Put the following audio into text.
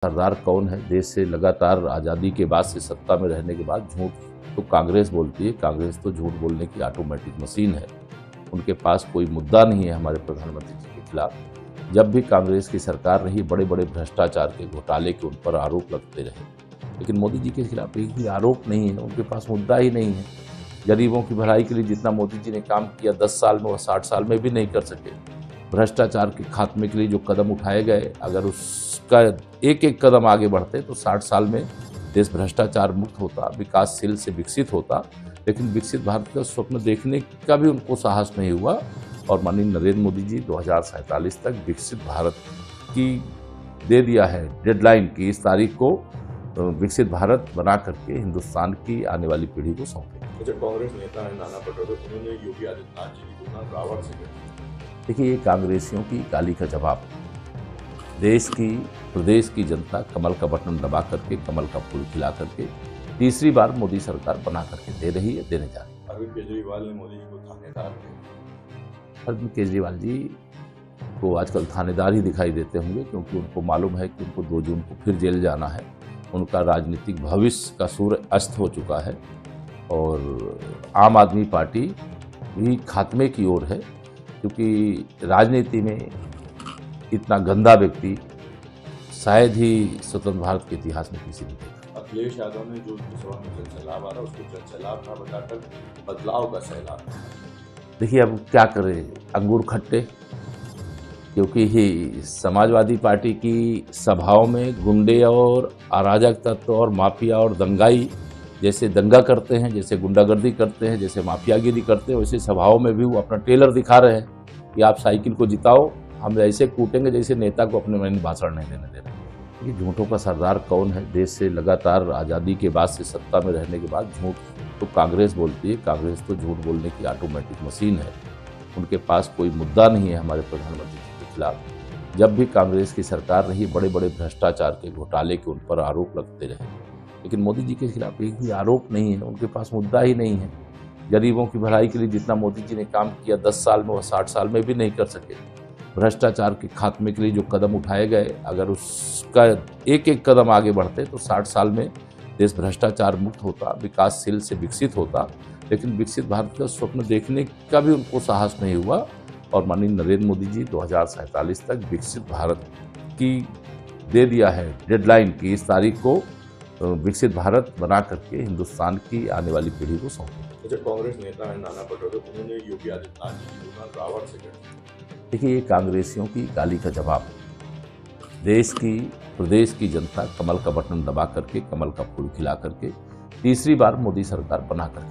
सरदार कौन है। देश से लगातार आज़ादी के बाद से सत्ता में रहने के बाद झूठ तो कांग्रेस बोलती है। कांग्रेस तो झूठ बोलने की ऑटोमेटिक मशीन है। उनके पास कोई मुद्दा नहीं है हमारे प्रधानमंत्री जी के खिलाफ। जब भी कांग्रेस की सरकार रही, बड़े बड़े भ्रष्टाचार के घोटाले के उन पर आरोप लगते रहे, लेकिन मोदी जी के खिलाफ एक भी आरोप नहीं है। उनके पास मुद्दा ही नहीं है। गरीबों की भलाई के लिए जितना मोदी जी ने काम किया 10 साल में, वो 60 साल में भी नहीं कर सके। भ्रष्टाचार के खात्मे के लिए जो कदम उठाए गए, अगर उसका एक एक कदम आगे बढ़ते तो 60 साल में देश भ्रष्टाचार मुक्त होता, विकासशील से विकसित होता। लेकिन विकसित भारत का स्वप्न देखने का भी उनको साहस नहीं हुआ। और माननीय नरेंद्र मोदी जी 2047 तक विकसित भारत की दे दिया है डेडलाइन की इस तारीख को विकसित भारत बना करके हिंदुस्तान की आने वाली पीढ़ी को सौंपे। अच्छा, कांग्रेस नेता है नाना पटोले, उन्होंने योगी आदित्यनाथ जी की तुलना रावण से की। देखिए, ये कांग्रेसियों की गाली का जवाब देश की प्रदेश की जनता कमल का बटन दबा करके, कमल का फूल खिला करके तीसरी बार मोदी सरकार बना करके दे रही है, देने जा रही है। अरविंद केजरीवाल ने मोदी जी को थानेदार कहा। अरविंद केजरीवाल जी को आजकल थानेदार ही दिखाई देते होंगे, क्योंकि उनको मालूम है कि उनको 2 जून को फिर जेल जाना है। उनका राजनीतिक भविष्य का सूर्य अस्त हो चुका है और आम आदमी पार्टी भी खात्मे की ओर है, क्योंकि राजनीति में इतना गंदा व्यक्ति शायद ही स्वतंत्र भारत के इतिहास में किसी ने देखा। अखिलेश यादव ने जो सभा में जनसैलाब आ रहा उसको जनसैलाब था बताकर बदलाव का सैलाब। देखिए, अब क्या करें, अंगूर खट्टे, क्योंकि ही समाजवादी पार्टी की सभाओं में गुंडे और अराजक तत्व और माफिया और दंगाई जैसे दंगा करते हैं, जैसे गुंडागर्दी करते हैं, जैसे माफियागिरी करते हैं, वैसे सभाओं में भी वो अपना टेलर दिखा रहे हैं कि आप साइकिल को जिताओ, हम ऐसे कूटेंगे जैसे नेता को अपने मन भाषण नहीं देने दे रहे। ये झूठों का सरदार कौन है। देश से लगातार आज़ादी के बाद से सत्ता में रहने के बाद झूठ तो कांग्रेस बोलती है। कांग्रेस तो झूठ बोलने की ऑटोमेटिक मशीन है। उनके पास कोई मुद्दा नहीं है हमारे प्रधानमंत्री जी के खिलाफ। जब भी कांग्रेस की सरकार रही, बड़े बड़े भ्रष्टाचार के घोटाले के उन पर आरोप लगते रहे, लेकिन मोदी जी के खिलाफ एक भी आरोप नहीं है। उनके पास मुद्दा ही नहीं है। गरीबों की भलाई के लिए जितना मोदी जी ने काम किया 10 साल में, वो 60 साल में भी नहीं कर सके। भ्रष्टाचार के खात्मे के लिए जो कदम उठाए गए, अगर उसका एक एक कदम आगे बढ़ते तो 60 साल में देश भ्रष्टाचार मुक्त होता, विकासशील से विकसित होता। लेकिन विकसित भारत का स्वप्न देखने का भी उनको साहस नहीं हुआ। और माननीय नरेंद्र मोदी जी 2047 तक विकसित भारत की दे दिया है डेडलाइन की इस तारीख को विकसित भारत बना करके हिंदुस्तान की आने वाली पीढ़ी को सौंपे। अच्छा, कांग्रेस नेता है नाना पटोले, उन्होंने योगी आदित्यनाथ जी की तुलना रावण से की। देखिए, ये कांग्रेसियों की गाली का जवाब देश की प्रदेश की जनता कमल का बटन दबा करके, कमल का फूल खिला करके तीसरी बार मोदी सरकार बना करके